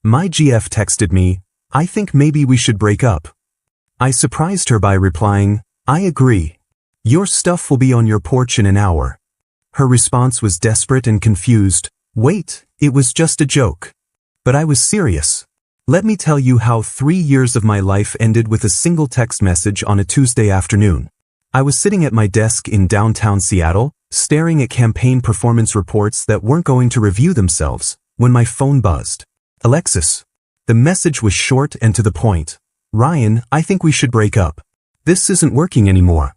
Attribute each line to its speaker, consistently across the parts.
Speaker 1: My GF texted me, "I think maybe we should break up." I surprised her by replying, "I agree. Your stuff will be on your porch in an hour." Her response was desperate and confused. "Wait, it was just a joke." But I was serious. Let me tell you how 3 years of my life ended with a single text message on a Tuesday afternoon. I was sitting at my desk in downtown Seattle, staring at campaign performance reports that weren't going to review themselves, when my phone buzzed. "Alexis." The message was short and to the point. "Ryan, I think we should break up. This isn't working anymore."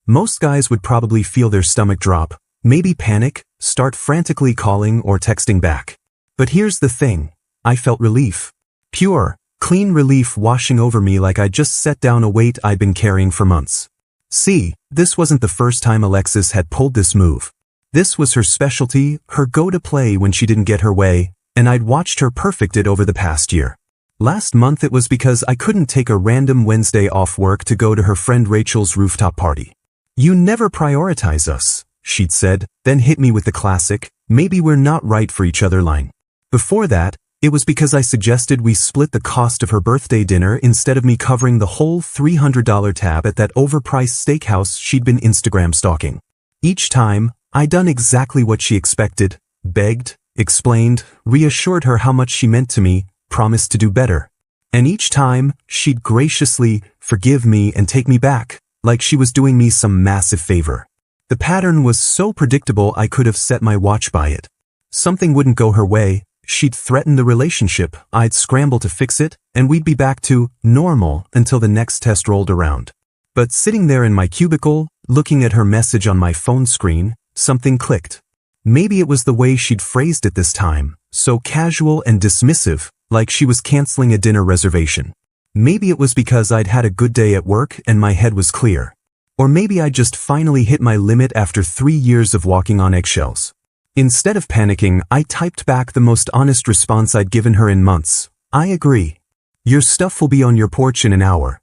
Speaker 1: Most guys would probably feel their stomach drop, maybe panic, start frantically calling or texting back. But here's the thing. I felt relief. Pure, clean relief washing over me like I just set down a weight I'd been carrying for months. See, this wasn't the first time Alexis had pulled this move. This was her specialty, her go-to-play when she didn't get her way, and I'd watched her perfect it over the past year. Last month it was because I couldn't take a random Wednesday off work to go to her friend Rachel's rooftop party. "You never prioritize us," she'd said, then hit me with the classic, "maybe we're not right for each other" line. Before that, it was because I suggested we split the cost of her birthday dinner instead of me covering the whole $300 tab at that overpriced steakhouse she'd been Instagram stalking. Each time, I'd done exactly what she expected, begged, explained, reassured her how much she meant to me, promised to do better. And each time, she'd graciously forgive me and take me back, like she was doing me some massive favor. The pattern was so predictable I could have set my watch by it. Something wouldn't go her way, she'd threaten the relationship, I'd scramble to fix it, and we'd be back to normal until the next test rolled around. But sitting there in my cubicle, looking at her message on my phone screen, something clicked. Maybe it was the way she'd phrased it this time, so casual and dismissive, like she was canceling a dinner reservation. Maybe it was because I'd had a good day at work and my head was clear. Or maybe I just finally hit my limit after 3 years of walking on eggshells. Instead of panicking, I typed back the most honest response I'd given her in months. "I agree. Your stuff will be on your porch in an hour."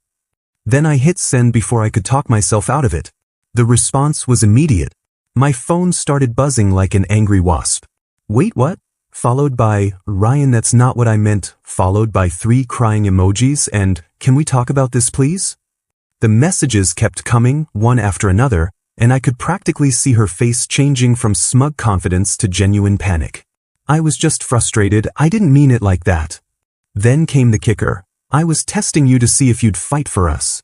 Speaker 1: Then I hit send before I could talk myself out of it. The response was immediate. My phone started buzzing like an angry wasp. "Wait, what?" Followed by, "Ryan, that's not what I meant," followed by 3 crying emojis and, "Can we talk about this please?" The messages kept coming, one after another, and I could practically see her face changing from smug confidence to genuine panic. I was just frustrated, I didn't mean it like that. Then came the kicker. "I was testing you to see if you'd fight for us."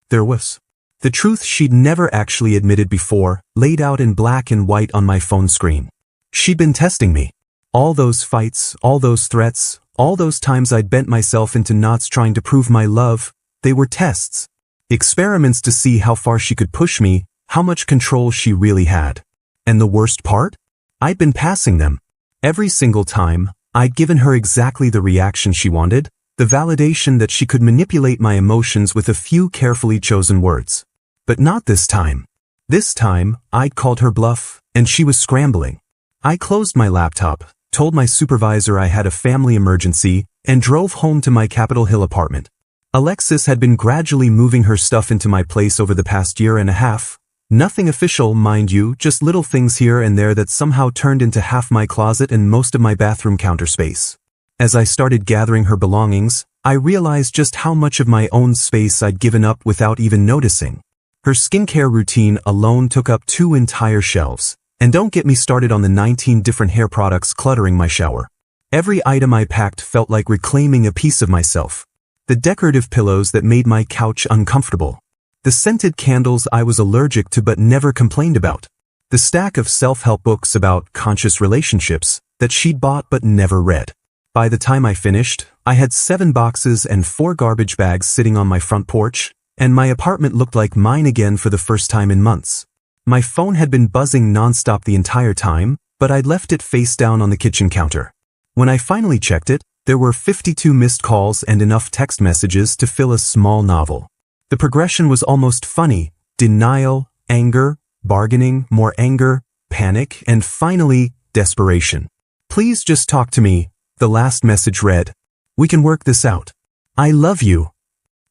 Speaker 1: There was. The truth she'd never actually admitted before, laid out in black and white on my phone screen. She'd been testing me. All those fights, all those threats, all those times I'd bent myself into knots trying to prove my love, they were tests. Experiments to see how far she could push me, how much control she really had. And the worst part? I'd been passing them. Every single time, I'd given her exactly the reaction she wanted, the validation that she could manipulate my emotions with a few carefully chosen words. But not this time. This time, I'd called her bluff, and she was scrambling. I closed my laptop, told my supervisor I had a family emergency, and drove home to my Capitol Hill apartment. Alexis had been gradually moving her stuff into my place over the past year and a half. Nothing official, mind you, just little things here and there that somehow turned into half my closet and most of my bathroom counter space. As I started gathering her belongings, I realized just how much of my own space I'd given up without even noticing. Her skincare routine alone took up 2 entire shelves. And don't get me started on the 19 different hair products cluttering my shower. Every item I packed felt like reclaiming a piece of myself. The decorative pillows that made my couch uncomfortable. The scented candles I was allergic to but never complained about. The stack of self-help books about conscious relationships that she'd bought but never read. By the time I finished, I had 7 boxes and 4 garbage bags sitting on my front porch, and my apartment looked like mine again for the first time in months. My phone had been buzzing nonstop the entire time, but I'd left it face down on the kitchen counter. When I finally checked it, there were 52 missed calls and enough text messages to fill a small novel. The progression was almost funny: denial, anger, bargaining, more anger, panic, and finally, desperation. "Please just talk to me," the last message read. "We can work this out. I love you."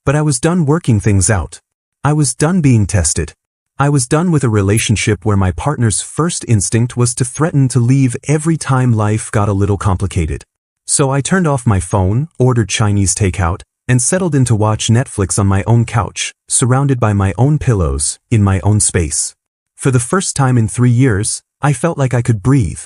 Speaker 1: But I was done working things out. I was done being tested. I was done with a relationship where my partner's first instinct was to threaten to leave every time life got a little complicated. So I turned off my phone, ordered Chinese takeout, and settled in to watch Netflix on my own couch, surrounded by my own pillows, in my own space. For the first time in 3 years, I felt like I could breathe.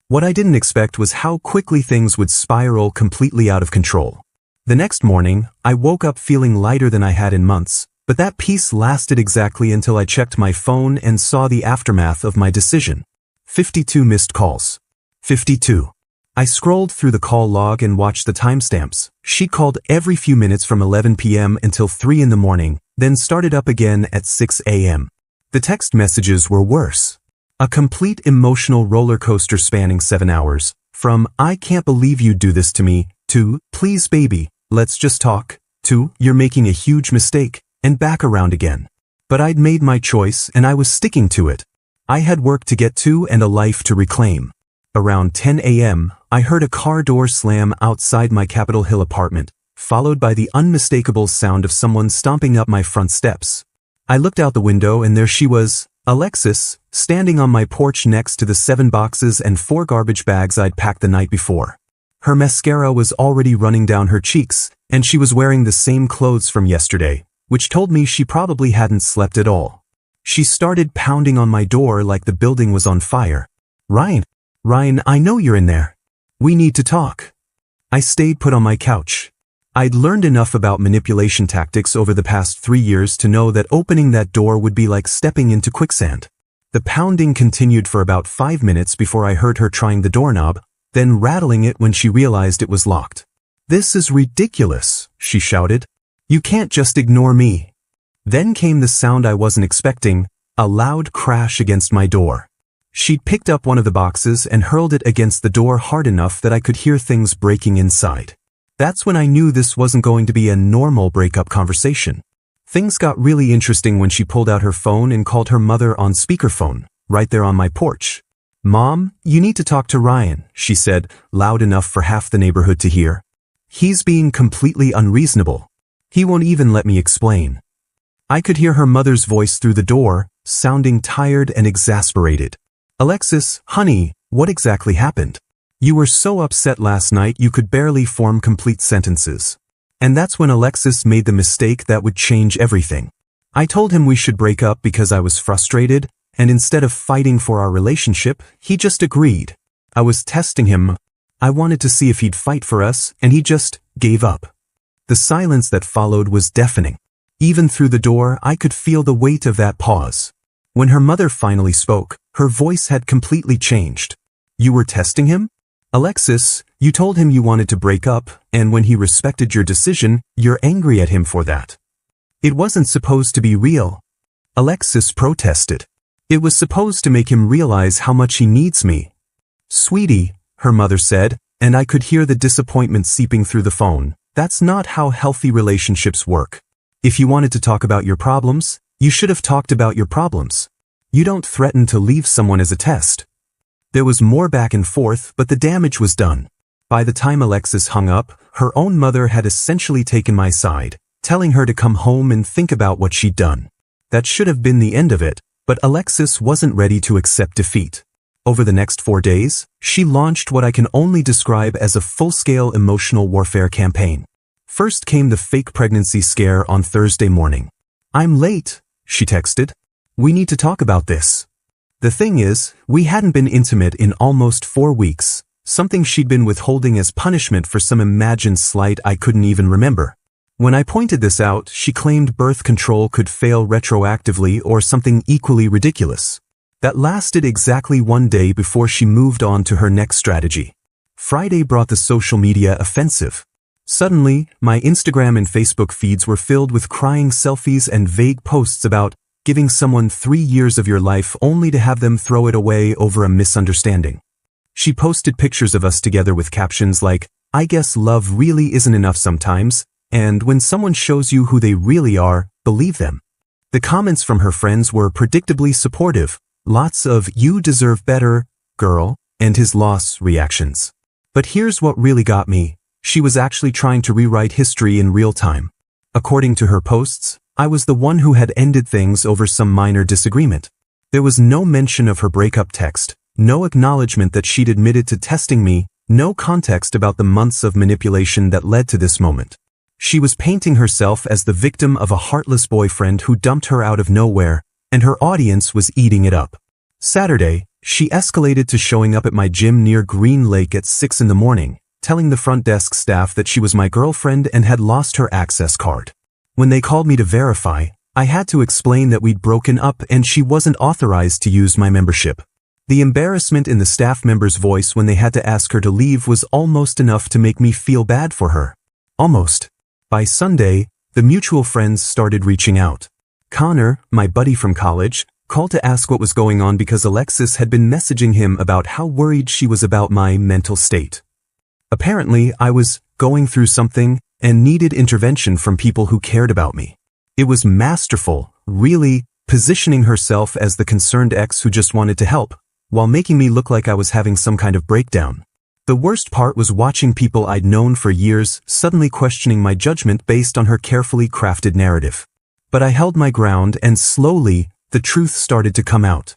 Speaker 1: What I didn't expect was how quickly things would spiral completely out of control. The next morning, I woke up feeling lighter than I had in months, but that peace lasted exactly until I checked my phone and saw the aftermath of my decision. 52 missed calls. 52. I scrolled through the call log and watched the timestamps. She called every few minutes from 11 p.m. until 3 in the morning, then started up again at 6 a.m. The text messages were worse. A complete emotional roller coaster spanning 7 hours, from "I can't believe you'd do this to me," to "Please baby, let's just talk," to "You're making a huge mistake," and back around again. But I'd made my choice and I was sticking to it. I had work to get to and a life to reclaim. Around 10 a.m., I heard a car door slam outside my Capitol Hill apartment, followed by the unmistakable sound of someone stomping up my front steps. I looked out the window and there she was, Alexis, standing on my porch next to the 7 boxes and 4 garbage bags I'd packed the night before. Her mascara was already running down her cheeks, and she was wearing the same clothes from yesterday, which told me she probably hadn't slept at all. She started pounding on my door like the building was on fire. Ryan, I know you're in there. We need to talk." I stayed put on my couch. I'd learned enough about manipulation tactics over the past 3 years to know that opening that door would be like stepping into quicksand. The pounding continued for about 5 minutes before I heard her trying the doorknob, then rattling it when she realized it was locked. "This is ridiculous," she shouted. "You can't just ignore me." Then came the sound I wasn't expecting, a loud crash against my door. She'd picked up one of the boxes and hurled it against the door hard enough that I could hear things breaking inside. That's when I knew this wasn't going to be a normal breakup conversation. Things got really interesting when she pulled out her phone and called her mother on speakerphone, right there on my porch. "Mom, you need to talk to Ryan," she said, loud enough for half the neighborhood to hear. "He's being completely unreasonable. He won't even let me explain." I could hear her mother's voice through the door, sounding tired and exasperated. "Alexis, honey, what exactly happened? You were so upset last night you could barely form complete sentences." And that's when Alexis made the mistake that would change everything. I told him we should break up because I was frustrated, and instead of fighting for our relationship, he just agreed. I was testing him. I wanted to see if he'd fight for us, and he just gave up. The silence that followed was deafening. Even through the door, I could feel the weight of that pause. When her mother finally spoke, her voice had completely changed. "You were testing him? Alexis, you told him you wanted to break up, and when he respected your decision, you're angry at him for that. It wasn't supposed to be real." Alexis protested. "It was supposed to make him realize how much he needs me." "Sweetie," her mother said, and I could hear the disappointment seeping through the phone. "That's not how healthy relationships work. If you wanted to talk about your problems, you should have talked about your problems. You don't threaten to leave someone as a test." There was more back and forth, but the damage was done. By the time Alexis hung up, her own mother had essentially taken my side, telling her to come home and think about what she'd done. That should have been the end of it, but Alexis wasn't ready to accept defeat. Over the next 4 days, she launched what I can only describe as a full-scale emotional warfare campaign. First came the fake pregnancy scare on Thursday morning. "I'm late," she texted. "We need to talk about this." The thing is, we hadn't been intimate in almost 4 weeks, something she'd been withholding as punishment for some imagined slight I couldn't even remember. When I pointed this out, she claimed birth control could fail retroactively or something equally ridiculous. That lasted exactly 1 day before she moved on to her next strategy. Friday brought the social media offensive. Suddenly, my Instagram and Facebook feeds were filled with crying selfies and vague posts about giving someone 3 years of your life only to have them throw it away over a misunderstanding. She posted pictures of us together with captions like, "I guess love really isn't enough sometimes," and "When someone shows you who they really are, believe them." The comments from her friends were predictably supportive, lots of "you deserve better, girl," and his loss reactions. But here's what really got me. She was actually trying to rewrite history in real time. According to her posts, I was the one who had ended things over some minor disagreement. There was no mention of her breakup text, no acknowledgement that she'd admitted to testing me, No context about the months of manipulation that led to this moment. She was painting herself as the victim of a heartless boyfriend who dumped her out of nowhere, and her audience was eating it up. Saturday, she escalated to showing up at my gym near Green Lake at 6 in the morning, telling the front desk staff that she was my girlfriend and had lost her access card. When they called me to verify, I had to explain that we'd broken up and she wasn't authorized to use my membership. The embarrassment in the staff member's voice when they had to ask her to leave was almost enough to make me feel bad for her. Almost. By Sunday, the mutual friends started reaching out. Connor, my buddy from college, called to ask what was going on because Alexis had been messaging him about how worried she was about my mental state. Apparently, I was going through something and needed intervention from people who cared about me. It was masterful, really, positioning herself as the concerned ex who just wanted to help, while making me look like I was having some kind of breakdown. The worst part was watching people I'd known for years suddenly questioning my judgment based on her carefully crafted narrative. But I held my ground and slowly, the truth started to come out.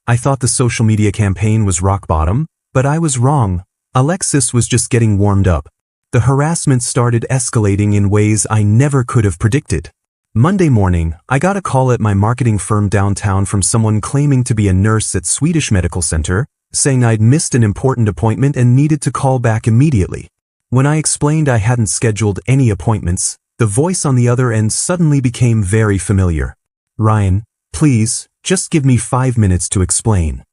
Speaker 1: I thought the social media campaign was rock bottom, but I was wrong. Alexis was just getting warmed up. The harassment started escalating in ways I never could have predicted. Monday morning, I got a call at my marketing firm downtown from someone claiming to be a nurse at Swedish Medical Center, saying I'd missed an important appointment and needed to call back immediately. When I explained I hadn't scheduled any appointments, the voice on the other end suddenly became very familiar. "Ryan, please, just give me 5 minutes to explain."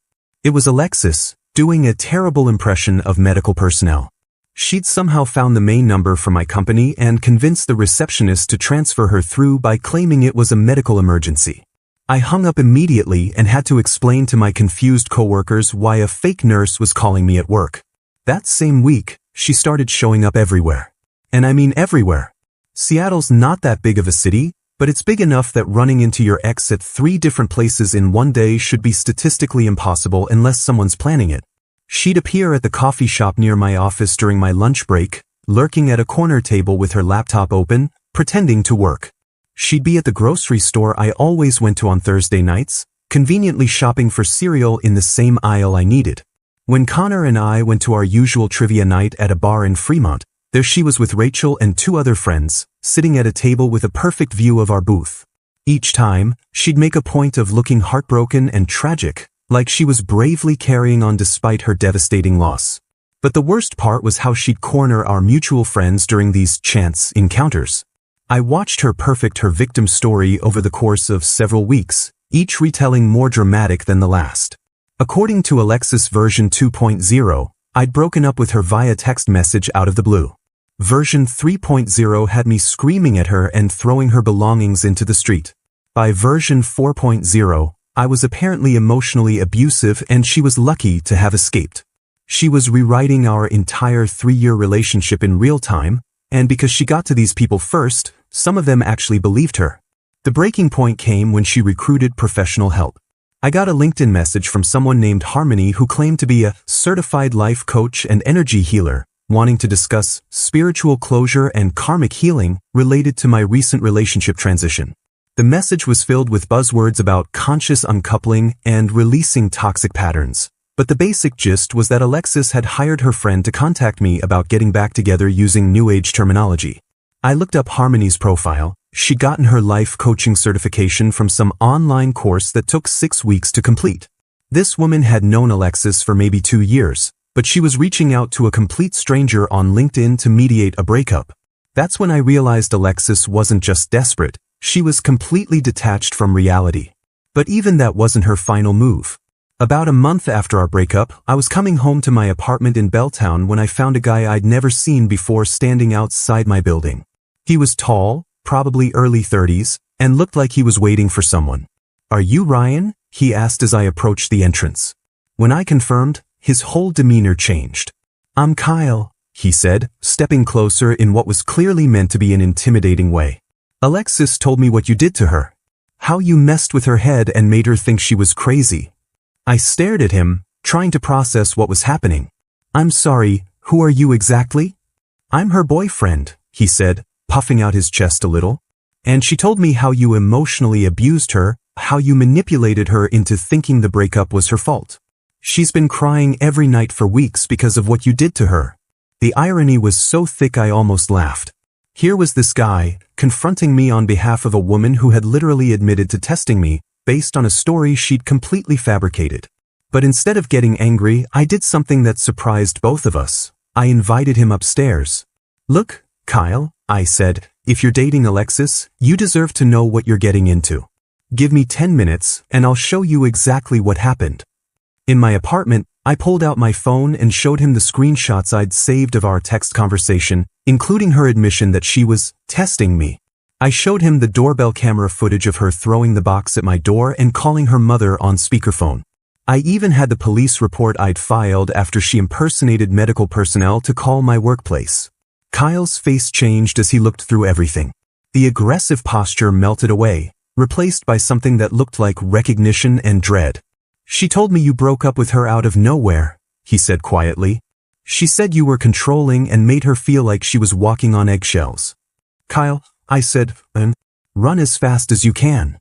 Speaker 1: It was Alexis, doing a terrible impression of medical personnel. She'd somehow found the main number for my company and convinced the receptionist to transfer her through by claiming it was a medical emergency. I hung up immediately and had to explain to my confused coworkers why a fake nurse was calling me at work. That same week, she started showing up everywhere. And I mean everywhere. Seattle's not that big of a city, but it's big enough that running into your ex at 3 different places in one day should be statistically impossible unless someone's planning it. She'd appear at the coffee shop near my office during my lunch break, lurking at a corner table with her laptop open, pretending to work. She'd be at the grocery store I always went to on Thursday nights, conveniently shopping for cereal in the same aisle I needed. When Connor and I went to our usual trivia night at a bar in Fremont, there she was with Rachel and 2 other friends, sitting at a table with a perfect view of our booth. Each time, she'd make a point of looking heartbroken and tragic, like she was bravely carrying on despite her devastating loss. But the worst part was how she'd corner our mutual friends during these chance encounters. I watched her perfect her victim story over the course of several weeks, each retelling more dramatic than the last. According to Alexis version 2.0, I'd broken up with her via text message out of the blue. Version 3.0 had me screaming at her and throwing her belongings into the street. By version 4.0, I was apparently emotionally abusive and she was lucky to have escaped. She was rewriting our entire 3-year relationship in real time, and because she got to these people first, some of them actually believed her. The breaking point came when she recruited professional help. I got a LinkedIn message from someone named Harmony who claimed to be a certified life coach and energy healer, wanting to discuss spiritual closure and karmic healing related to my recent relationship transition. The message was filled with buzzwords about conscious uncoupling and releasing toxic patterns. But the basic gist was that Alexis had hired her friend to contact me about getting back together using New Age terminology. I looked up Harmony's profile. She'd gotten her life coaching certification from some online course that took 6 weeks to complete. This woman had known Alexis for maybe 2 years, but she was reaching out to a complete stranger on LinkedIn to mediate a breakup. That's when I realized Alexis wasn't just desperate, she was completely detached from reality. But even that wasn't her final move. About a month after our breakup, I was coming home to my apartment in Belltown when I found a guy I'd never seen before standing outside my building. He was tall, probably early 30s, and looked like he was waiting for someone. "Are you Ryan?" he asked as I approached the entrance. When I confirmed, his whole demeanor changed. "I'm Kyle," he said, stepping closer in what was clearly meant to be an intimidating way. "Alexis told me what you did to her. How you messed with her head and made her think she was crazy." I stared at him, trying to process what was happening. "I'm sorry, who are you exactly?" "I'm her boyfriend," he said, puffing out his chest a little. "And she told me how you emotionally abused her, how you manipulated her into thinking the breakup was her fault." She's been crying every night for weeks because of what you did to her." The irony was so thick I almost laughed. Here was this guy, confronting me on behalf of a woman who had literally admitted to testing me, based on a story she'd completely fabricated. But instead of getting angry, I did something that surprised both of us. I invited him upstairs. "Look, Kyle," I said, "if you're dating Alexis, you deserve to know what you're getting into. Give me 10 minutes, and I'll show you exactly what happened." In my apartment, I pulled out my phone and showed him the screenshots I'd saved of our text conversation, including her admission that she was testing me. I showed him the doorbell camera footage of her throwing the box at my door and calling her mother on speakerphone. I even had the police report I'd filed after she impersonated medical personnel to call my workplace. Kyle's face changed as he looked through everything. The aggressive posture melted away, replaced by something that looked like recognition and dread. "She told me you broke up with her out of nowhere," he said quietly. "She said you were controlling and made her feel like she was walking on eggshells." "Kyle," I said, "run as fast as you can."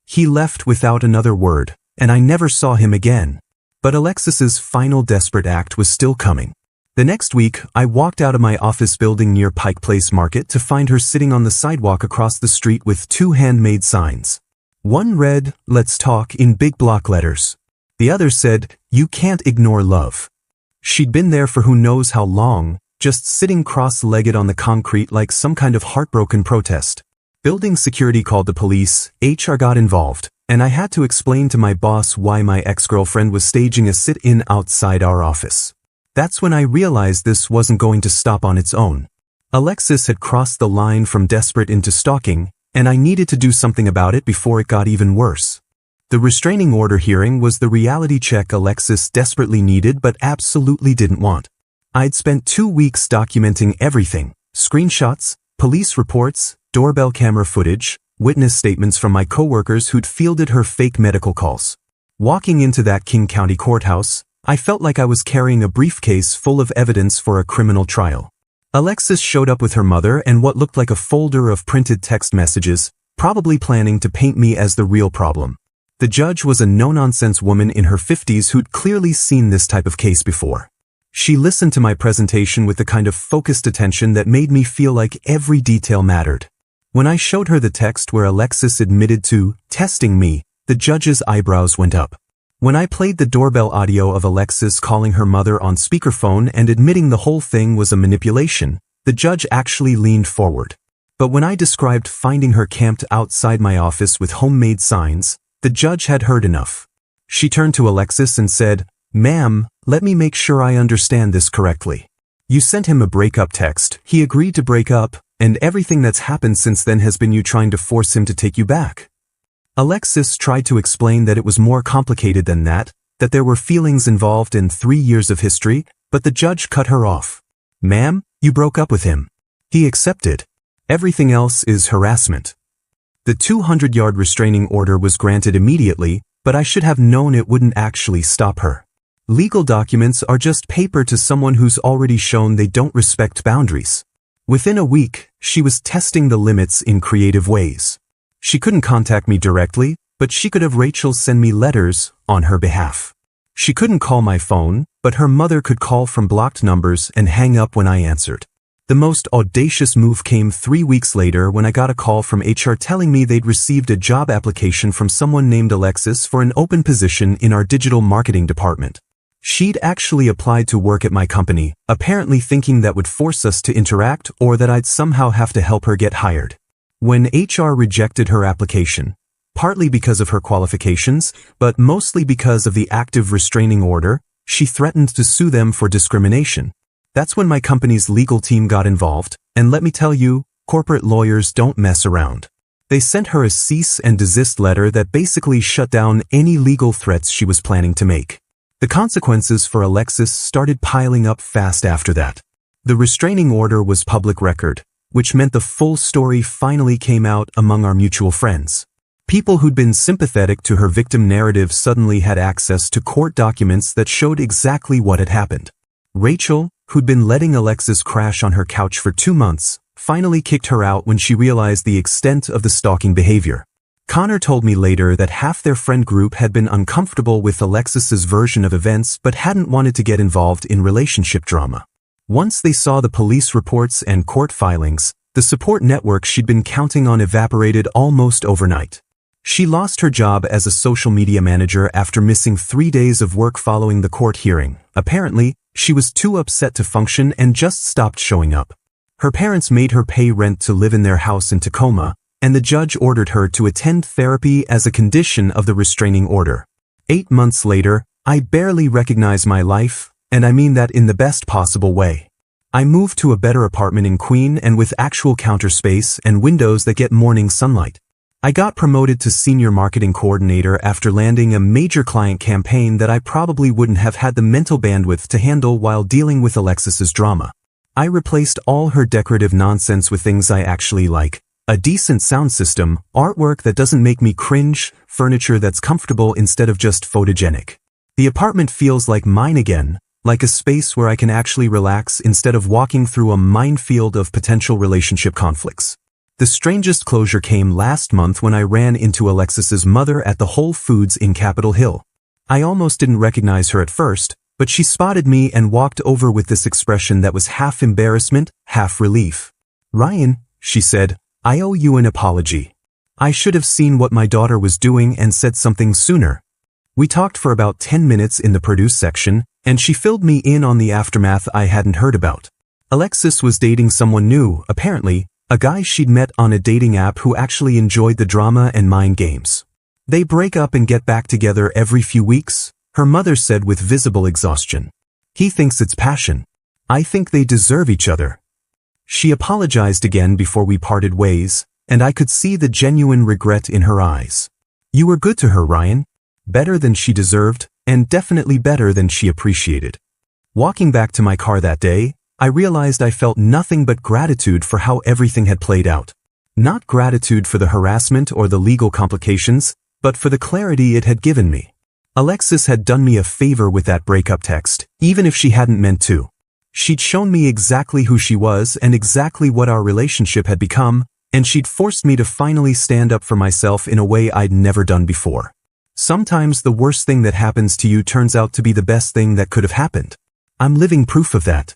Speaker 1: He left without another word, and I never saw him again. But Alexis's final desperate act was still coming. The next week, I walked out of my office building near Pike Place Market to find her sitting on the sidewalk across the street with two handmade signs. One read, "Let's talk," in big block letters. The other said, "You can't ignore love." She'd been there for who knows how long, just sitting cross-legged on the concrete like some kind of heartbroken protest. Building security called the police, HR got involved, and I had to explain to my boss why my ex-girlfriend was staging a sit-in outside our office. That's when I realized this wasn't going to stop on its own. Alexis had crossed the line from desperate into stalking, and I needed to do something about it before it got even worse. The restraining order hearing was the reality check Alexis desperately needed but absolutely didn't want. I'd spent 2 weeks documenting everything: screenshots, police reports, doorbell camera footage, witness statements from my coworkers who'd fielded her fake medical calls. Walking into that King County courthouse, I felt like I was carrying a briefcase full of evidence for a criminal trial. Alexis showed up with her mother and what looked like a folder of printed text messages, probably planning to paint me as the real problem. The judge was a no-nonsense woman in her 50s who'd clearly seen this type of case before. She listened to my presentation with the kind of focused attention that made me feel like every detail mattered. When I showed her the text where Alexis admitted to testing me, the judge's eyebrows went up. When I played the doorbell audio of Alexis calling her mother on speakerphone and admitting the whole thing was a manipulation, the judge actually leaned forward. But when I described finding her camped outside my office with homemade signs, the judge had heard enough. She turned to Alexis and said, "Ma'am, let me make sure I understand this correctly. You sent him a breakup text, he agreed to break up, and everything that's happened since then has been you trying to force him to take you back." Alexis tried to explain that it was more complicated than that there were feelings involved in 3 years of history, but the judge cut her off. "Ma'am, you broke up with him. He accepted. Everything else is harassment." The 200-yard restraining order was granted immediately, but I should have known it wouldn't actually stop her. Legal documents are just paper to someone who's already shown they don't respect boundaries. Within a week, she was testing the limits in creative ways. She couldn't contact me directly, but she could have Rachel send me letters on her behalf. She couldn't call my phone, but her mother could call from blocked numbers and hang up when I answered. The most audacious move came 3 weeks later when I got a call from HR telling me they'd received a job application from someone named Alexis for an open position in our digital marketing department. She'd actually applied to work at my company, apparently thinking that would force us to interact or that I'd somehow have to help her get hired. When HR rejected her application, partly because of her qualifications, but mostly because of the active restraining order, she threatened to sue them for discrimination. That's when my company's legal team got involved, and let me tell you, corporate lawyers don't mess around. They sent her a cease and desist letter that basically shut down any legal threats she was planning to make. The consequences for Alexis started piling up fast after that. The restraining order was public record, which meant the full story finally came out among our mutual friends. People who'd been sympathetic to her victim narrative suddenly had access to court documents that showed exactly what had happened. Rachel, who'd been letting Alexis crash on her couch for 2 months, finally kicked her out when she realized the extent of the stalking behavior. Connor told me later that half their friend group had been uncomfortable with Alexis's version of events but hadn't wanted to get involved in relationship drama. Once they saw the police reports and court filings, the support network she'd been counting on evaporated almost overnight. She lost her job as a social media manager after missing 3 days of work following the court hearing. Apparently, she was too upset to function and just stopped showing up. Her parents made her pay rent to live in their house in Tacoma, and the judge ordered her to attend therapy as a condition of the restraining order. 8 months later, I barely recognize my life, and I mean that in the best possible way. I moved to a better apartment in Queen and with actual counter space and windows that get morning sunlight. I got promoted to senior marketing coordinator after landing a major client campaign that I probably wouldn't have had the mental bandwidth to handle while dealing with Alexis's drama. I replaced all her decorative nonsense with things I actually like. A decent sound system, artwork that doesn't make me cringe, furniture that's comfortable instead of just photogenic. The apartment feels like mine again, like a space where I can actually relax instead of walking through a minefield of potential relationship conflicts. The strangest closure came last month when I ran into Alexis's mother at the Whole Foods in Capitol Hill. I almost didn't recognize her at first, but she spotted me and walked over with this expression that was half embarrassment, half relief. "Ryan," she said, "I owe you an apology. I should have seen what my daughter was doing and said something sooner." We talked for about 10 minutes in the produce section, and she filled me in on the aftermath I hadn't heard about. Alexis was dating someone new, apparently, a guy she'd met on a dating app who actually enjoyed the drama and mind games. They break up and get back together every few weeks, her mother said with visible exhaustion. He thinks it's passion. I think they deserve each other. She apologized again before we parted ways, and I could see the genuine regret in her eyes. You were good to her, Ryan. Better than she deserved, and definitely better than she appreciated. Walking back to my car that day, I realized I felt nothing but gratitude for how everything had played out. Not gratitude for the harassment or the legal complications, but for the clarity it had given me. Alexis had done me a favor with that breakup text, even if she hadn't meant to. She'd shown me exactly who she was and exactly what our relationship had become, and she'd forced me to finally stand up for myself in a way I'd never done before. Sometimes the worst thing that happens to you turns out to be the best thing that could have happened. I'm living proof of that.